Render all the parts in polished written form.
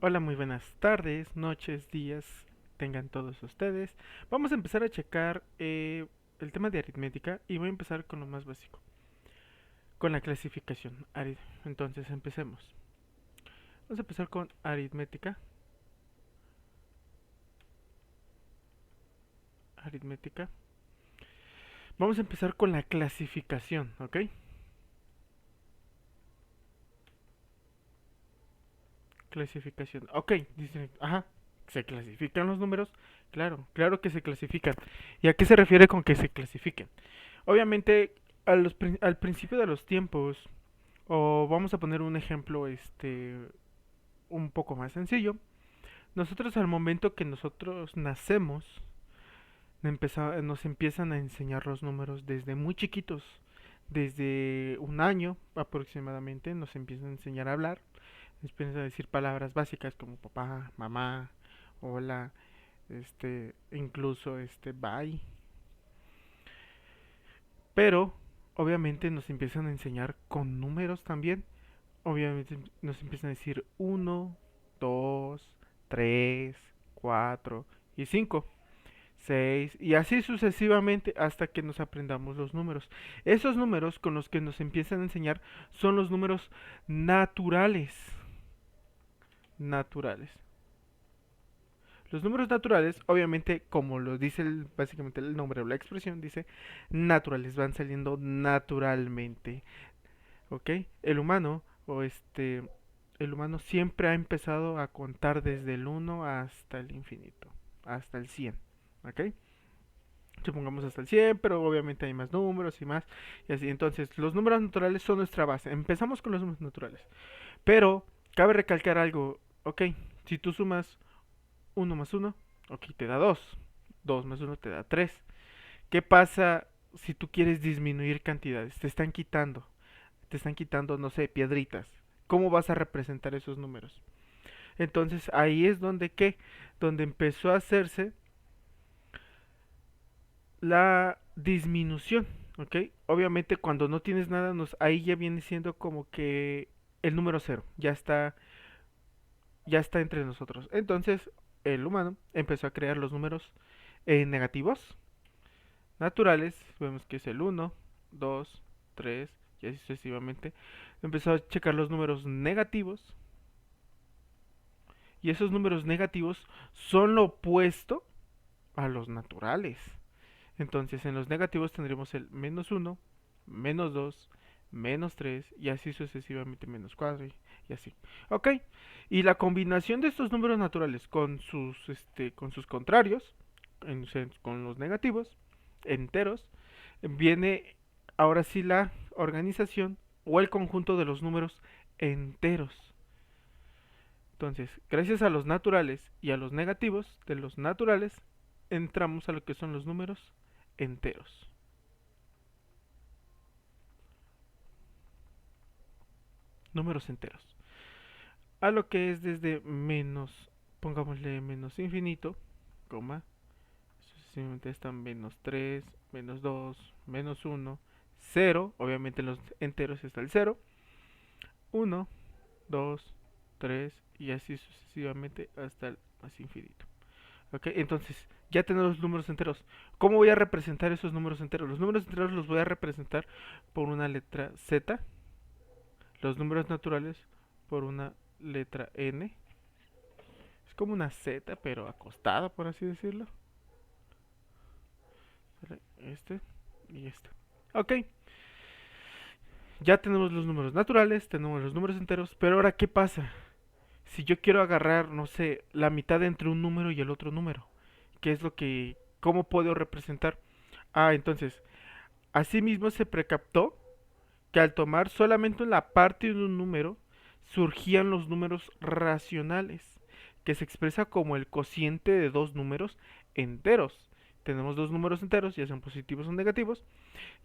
Hola, muy buenas tardes, noches, días, tengan todos ustedes. Vamos a empezar a checar el tema de aritmética y voy a empezar con lo más básico, con la clasificación. Entonces, empecemos. Vamos a empezar con aritmética. Aritmética. Vamos a empezar con la clasificación, ¿ok? Clasificación. Ok, dice, ajá, ¿se clasifican los números? Claro, claro que se clasifican. ¿Y a qué se refiere con que se clasifiquen? Obviamente, al principio de los tiempos, o vamos a poner un ejemplo, un poco más sencillo. Nosotros al momento que nosotros nacemos, nos empiezan a enseñar los números desde muy chiquitos. Desde un año aproximadamente nos empiezan a enseñar a hablar, nos empiezan a decir palabras básicas como papá, mamá, hola, incluso bye. Pero obviamente nos empiezan a enseñar con números también. Obviamente nos empiezan a decir uno, 2, 3, 4 y 5, 6 y así sucesivamente hasta que nos aprendamos los números. Esos números con los que nos empiezan a enseñar son los números naturales. Naturales. Los números naturales, obviamente, como lo dice básicamente el nombre o la expresión, dice naturales, van saliendo naturalmente. ¿Ok? El humano, el humano siempre ha empezado a contar desde el uno hasta el infinito, hasta el 100. ¿Ok? Supongamos hasta el 100, pero obviamente hay más números y más, y así. Entonces, los números naturales son nuestra base. Empezamos con los números naturales. Pero, cabe recalcar algo. Ok, si tú sumas uno más uno, ok, te da 2. 2 más uno te da 3. ¿Qué pasa si tú quieres disminuir cantidades? Te están quitando, no sé, piedritas. ¿Cómo vas a representar esos números? Entonces ahí es donde qué, donde empezó a hacerse la disminución, ¿ok? Obviamente cuando no tienes nada, ahí ya viene siendo como que el número cero, ya está entre nosotros. Entonces el humano empezó a crear los números negativos, naturales, vemos que es el uno, 2, 3 y así sucesivamente. Empezó a checar los números negativos y esos números negativos son lo opuesto a los naturales. Entonces en los negativos tendremos el menos uno, menos 2, menos 3 y así sucesivamente menos 4 y así. ¿Ok? Y la combinación de estos números naturales con sus contrarios, con los negativos, enteros, viene ahora sí la organización o el conjunto de los números enteros. Entonces, gracias a los naturales y a los negativos de los naturales, entramos a lo que son los números enteros. Números enteros. A lo que es desde menos, pongámosle menos infinito, coma, sucesivamente están menos 3, menos 2, menos uno, cero, obviamente en los enteros está el cero, uno, 2, 3 y así sucesivamente hasta el más infinito. ¿Ok? Entonces, ya tenemos los números enteros. ¿Cómo voy a representar esos números enteros? Los números enteros los voy a representar por una letra Z, los números naturales por una letra N. Es como una Z, pero acostada, por así decirlo. Este y este. Ok, ya tenemos los números naturales, tenemos los números enteros, pero ahora, ¿qué pasa? Si yo quiero agarrar, no sé, la mitad entre un número y el otro número, ¿qué es lo que, cómo puedo representar? Ah, entonces, asimismo se precaptó que al tomar solamente la parte de un número, surgían los números racionales, que se expresa como el cociente de dos números enteros. Tenemos dos números enteros, ya sean positivos o negativos,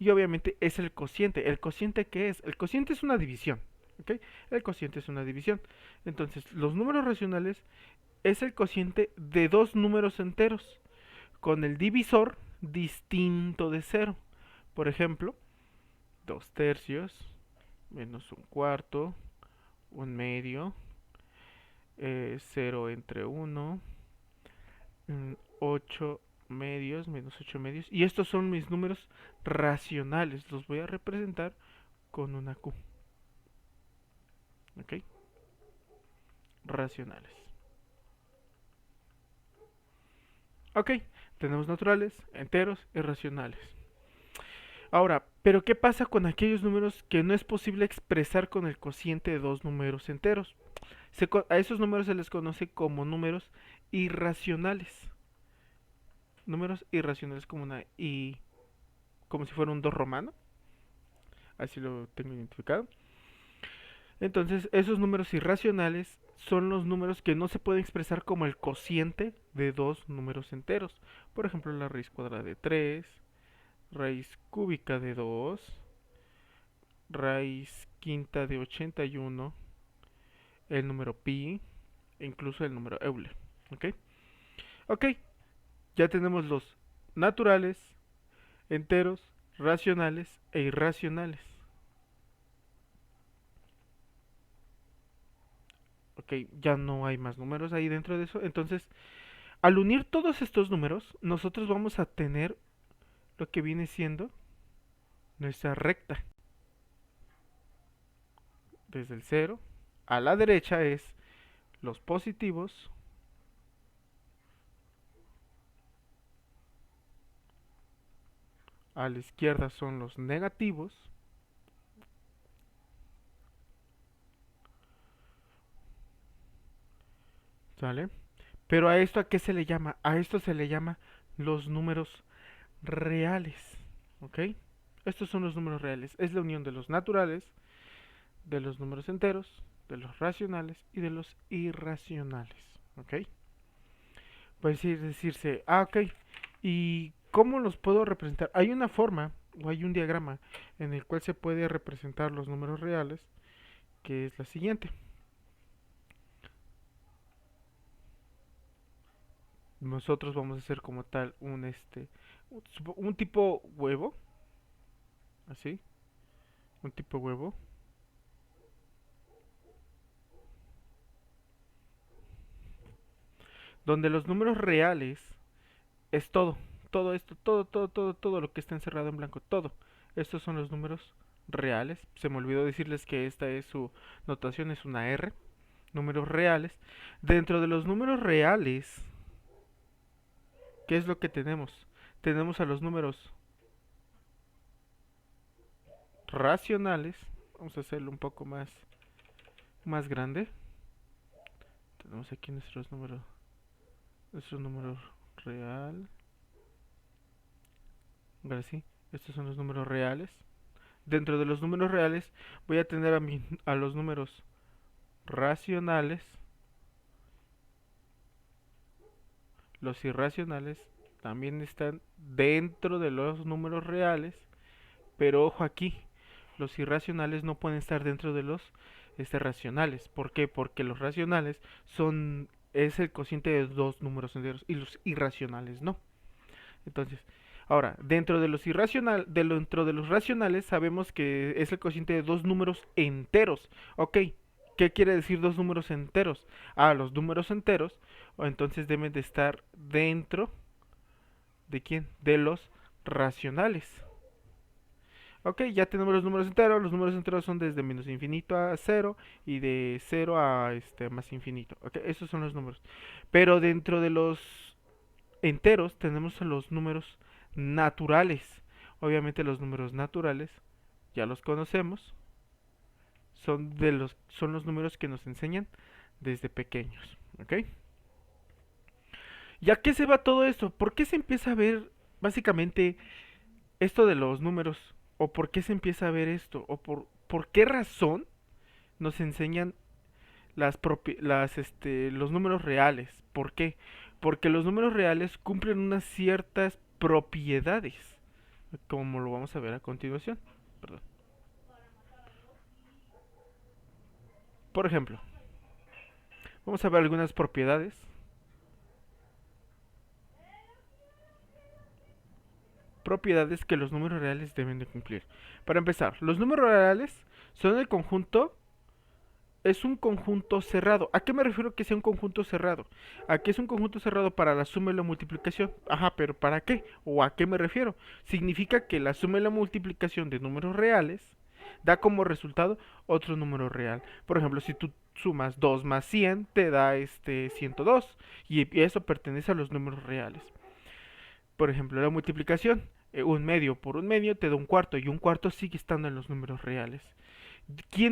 y obviamente es el cociente. ¿El cociente qué es? El cociente es una división. ¿Ok? El cociente es una división. Entonces, los números racionales es el cociente de dos números enteros, con el divisor distinto de cero. Por ejemplo, 2 tercios menos un cuarto, un medio, 0 entre 1, 8 medios, menos 8 medios. Y estos son mis números racionales. Los voy a representar con una Q. ¿Ok? Racionales. Ok, tenemos naturales, enteros y racionales. Ahora, ¿pero qué pasa con aquellos números que no es posible expresar con el cociente de dos números enteros? A esos números se les conoce como números irracionales. Números irracionales como una y como si fuera un 2 romano, así lo tengo identificado. Entonces, esos números irracionales son los números que no se pueden expresar como el cociente de dos números enteros. Por ejemplo, la raíz cuadrada de 3, raíz cúbica de 2, raíz quinta de 81, el número pi e incluso el número Euler. ¿Ok? Ok, ya tenemos los naturales, enteros, racionales e irracionales. Ok, ya no hay más números ahí dentro de eso. Entonces, al unir todos estos números, nosotros vamos a tener lo que viene siendo nuestra recta. Desde el 0 a la derecha es los positivos, a la izquierda son los negativos, ¿sale? Pero a esto, ¿a qué se le llama? A esto se le llama los números reales, ¿ok? Estos son los números reales. Es la unión de los naturales, de los números enteros, de los racionales y de los irracionales, ¿ok? Puede decirse, ok, ¿y cómo los puedo representar? Hay una forma o hay un diagrama en el cual se puede representar los números reales, que es la siguiente. Nosotros vamos a hacer como tal un tipo huevo, así, un tipo huevo, donde los números reales es todo, todo esto, todo lo que está encerrado en blanco, todo. Estos son los números reales. Se me olvidó decirles que esta es su notación, es una R, números reales. Dentro de los números reales, ¿qué es lo que tenemos? Tenemos a los números racionales. Vamos a hacerlo un poco más grande. Tenemos aquí nuestro número real. Ahora sí, estos son los números reales. Dentro de los números reales voy a tener a los números racionales. Los irracionales también están dentro de los números reales. Pero ojo aquí, los irracionales no pueden estar dentro de los racionales. ¿Por qué? Porque los racionales es el cociente de dos números enteros y los irracionales no. Entonces, ahora, dentro de los racionales sabemos que es el cociente de dos números enteros. Ok, ¿qué quiere decir dos números enteros? Ah, los números enteros, o entonces deben de estar dentro de quién? De los racionales. Ok, ya tenemos los números enteros. Los números enteros son desde menos infinito a cero y de cero a más infinito. Ok, esos son los números. Pero dentro de los enteros tenemos los números naturales. Obviamente los números naturales ya los conocemos. Son los números que nos enseñan desde pequeños. ¿Ok? ¿Y a qué se va todo esto? ¿Por qué se empieza a ver básicamente esto de los números? ¿O por qué se empieza a ver esto? ¿O por qué razón nos enseñan los números reales? ¿Por qué? Porque los números reales cumplen unas ciertas propiedades, como lo vamos a ver a continuación. Perdón. Por ejemplo, vamos a ver algunas propiedades que los números reales deben de cumplir. Para empezar, los números reales son el conjunto es un conjunto cerrado. ¿A qué me refiero que sea un conjunto cerrado? ¿A qué es un conjunto cerrado para la suma y la multiplicación? Ajá, pero ¿para qué? ¿O a qué me refiero? Significa que la suma y la multiplicación de números reales da como resultado otro número real. Por ejemplo, si tú sumas 2 más 100 te da 102 y eso pertenece a los números reales. Por ejemplo, la multiplicación, un medio por un medio te da un cuarto y un cuarto sigue estando en los números reales. ¿Qué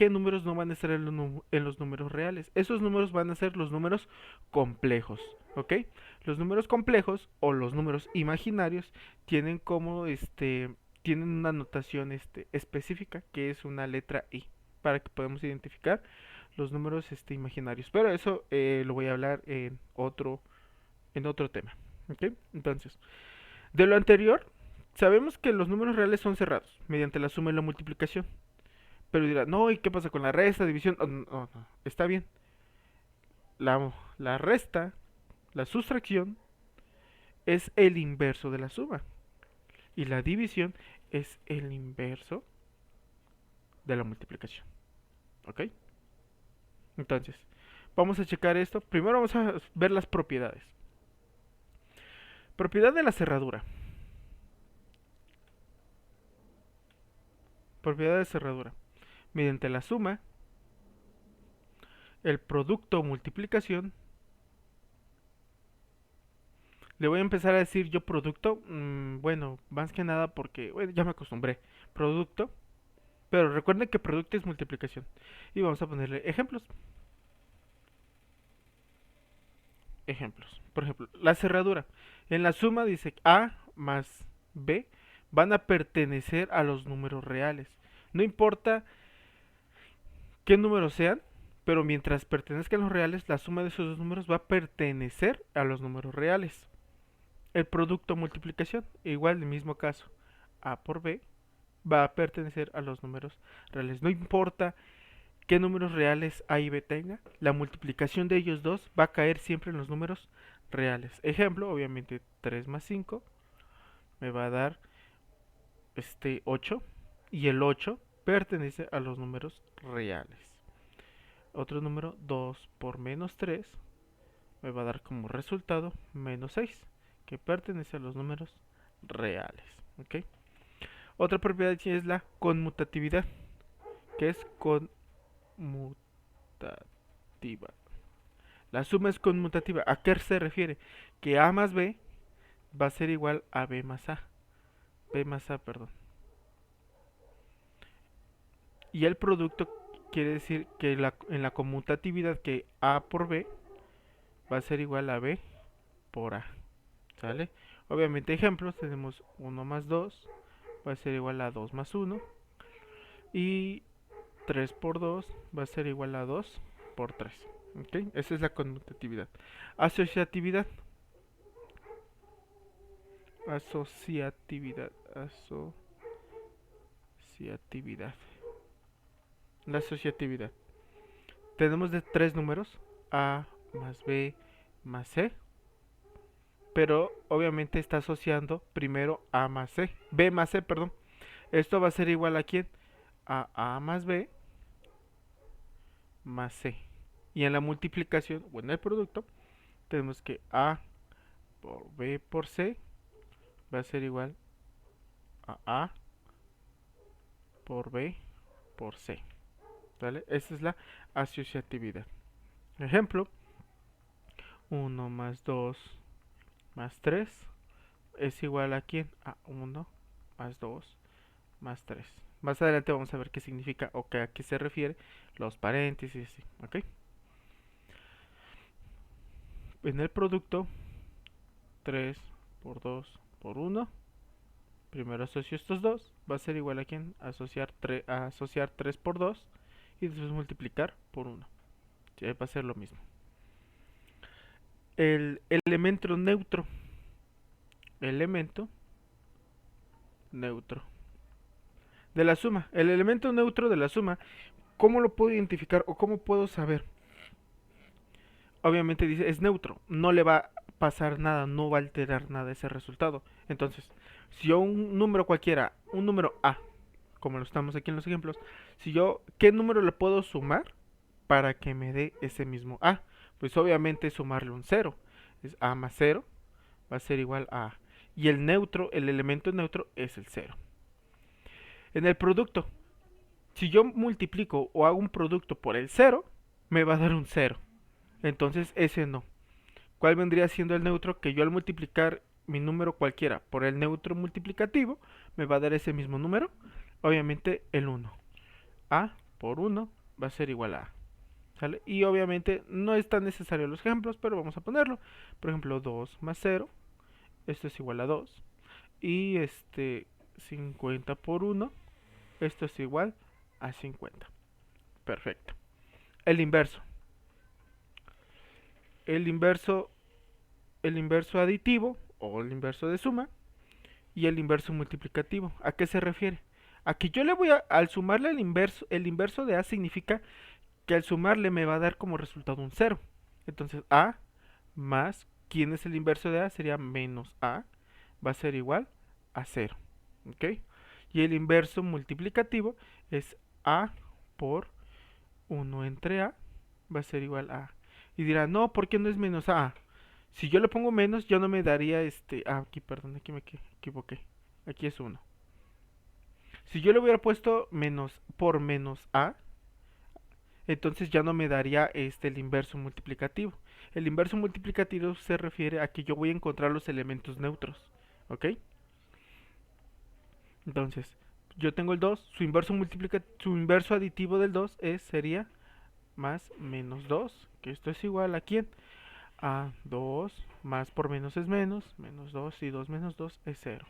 números no van a estar en los números reales? Esos números van a ser los números complejos, ¿ok? Los números complejos o los números imaginarios tienen como tienen una notación específica que es una letra I para que podamos identificar los números imaginarios. Pero eso lo voy a hablar en otro tema, ¿ok? Entonces, de lo anterior, sabemos que los números reales son cerrados mediante la suma y la multiplicación. Pero dirá, no, ¿y qué pasa con la resta, división? Oh, no, no, está bien. La resta, la sustracción, es el inverso de la suma. Y la división es el inverso de la multiplicación. ¿Ok? Entonces, vamos a checar esto. Primero vamos a ver las propiedades. Propiedad de la cerradura. Propiedad de cerradura. Mediante la suma, el producto o multiplicación. Le voy a empezar a decir yo producto. Bueno, más que nada porque bueno, ya me acostumbré. Producto. Pero recuerden que producto es multiplicación. Y vamos a ponerle ejemplos. Ejemplos. Por ejemplo, la cerradura. En la suma dice A más B van a pertenecer a los números reales. No importa qué números sean, pero mientras pertenezcan a los reales, la suma de esos dos números va a pertenecer a los números reales. El producto multiplicación, igual el mismo caso. A por B va a pertenecer a los números reales. No importa qué números reales A y B tenga, la multiplicación de ellos dos va a caer siempre en los números reales. Ejemplo, obviamente 3 más 5 me va a dar 8 y el 8 pertenece a los números reales. Otro número, 2 por menos 3 me va a dar como resultado menos 6, que pertenece a los números reales. ¿Ok? Otra propiedad es la conmutatividad, que es conmutativa. La suma es conmutativa. ¿A qué se refiere? Que A más B va a ser igual a B más A. B más A, perdón. Y el producto quiere decir que en la conmutatividad que A por B va a ser igual a B por A. ¿Sale? Obviamente ejemplos, tenemos 1 más 2 va a ser igual a 2 más 1. Y 3 por 2 va a ser igual a 2 por 3. ¿Ok? Esa es la conmutatividad. Asociatividad. Asociatividad. Asociatividad. La asociatividad. Tenemos de tres números. A más B más C. Pero obviamente está asociando primero A más C. B más C, perdón. Esto va a ser igual a ¿quién? A A más B más C. Y en la multiplicación, o en el producto, tenemos que A por B por C va a ser igual a A por B por C. ¿Vale? Esa es la asociatividad. Ejemplo, 1 más 2 más 3 es igual a ¿quién? A 1 más 2 más 3. Más adelante vamos a ver qué significa o a qué se refiere los paréntesis, ¿ok? En el producto, 3 por 2 por 1. Primero asocio estos dos. Va a ser igual a ¿quién? Asociar 3 por 2 y después multiplicar por 1. Va a ser lo mismo. El elemento neutro. Elemento neutro de la suma. El elemento neutro de la suma, ¿cómo lo puedo identificar o cómo puedo saber? Obviamente dice es neutro, no le va a pasar nada, no va a alterar nada ese resultado. Entonces, si yo un número cualquiera, un número A, como lo estamos aquí en los ejemplos, si yo, ¿qué número le puedo sumar para que me dé ese mismo A? Pues obviamente sumarle un 0. Es A más 0 va a ser igual a A. Y el neutro, el elemento neutro es el 0. En el producto, si yo multiplico o hago un producto por el 0, me va a dar un 0. Entonces ese no. ¿Cuál vendría siendo el neutro? Que yo al multiplicar mi número cualquiera por el neutro multiplicativo, me va a dar ese mismo número. Obviamente el 1. A por 1 va a ser igual a A. ¿Sale? Y obviamente no es tan necesario los ejemplos, pero vamos a ponerlo. Por ejemplo, 2 más 0, esto es igual a 2. Y 50 por 1, esto es igual a 50. Perfecto. El inverso. El inverso, el inverso aditivo o el inverso de suma y el inverso multiplicativo. ¿A qué se refiere? A que yo le voy a, al sumarle el inverso de A significa que al sumarle me va a dar como resultado un 0. Entonces A más, ¿quién es el inverso de A? Sería menos A, va a ser igual a 0. ¿Ok? Y el inverso multiplicativo es A por 1 entre A, va a ser igual a A. Y dirá, no, ¿por qué no es menos A? Si yo le pongo menos, yo no me daría aquí, perdón, aquí me equivoqué. Aquí es 1. Si yo le hubiera puesto menos por menos A, entonces ya no me daría el inverso multiplicativo. El inverso multiplicativo se refiere a que yo voy a encontrar los elementos neutros. ¿Ok? Entonces, yo tengo el 2, su inverso aditivo del 2 sería más menos 2, que esto es igual a ¿quién? A 2 más por menos es menos 2 y 2 menos 2 es 0.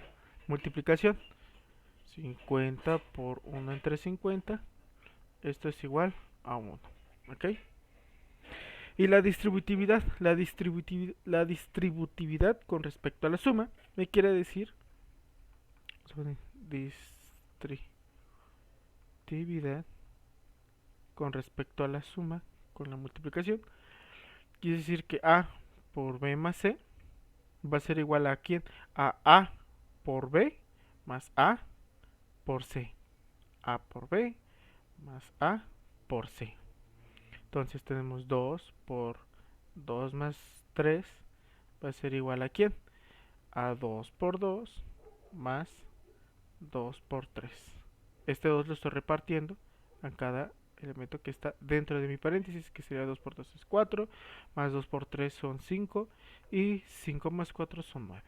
Multiplicación, 50 por 1 entre 50, esto es igual a 1. ¿Ok? Y la distributividad con respecto a la suma me quiere decir distributividad con respecto a la suma con la multiplicación. Quiere decir que A por B más C va a ser igual a ¿quién? A por B más A por C. A por B más A por C. Entonces tenemos 2 por 2 más 3 va a ser igual a ¿quién? A 2 por 2 más 2 por 3. Este 2 lo estoy repartiendo a cada elemento que está dentro de mi paréntesis, que sería 2 por 2 es 4, más 2 por 3 son 5 y 5 más 4 son 9.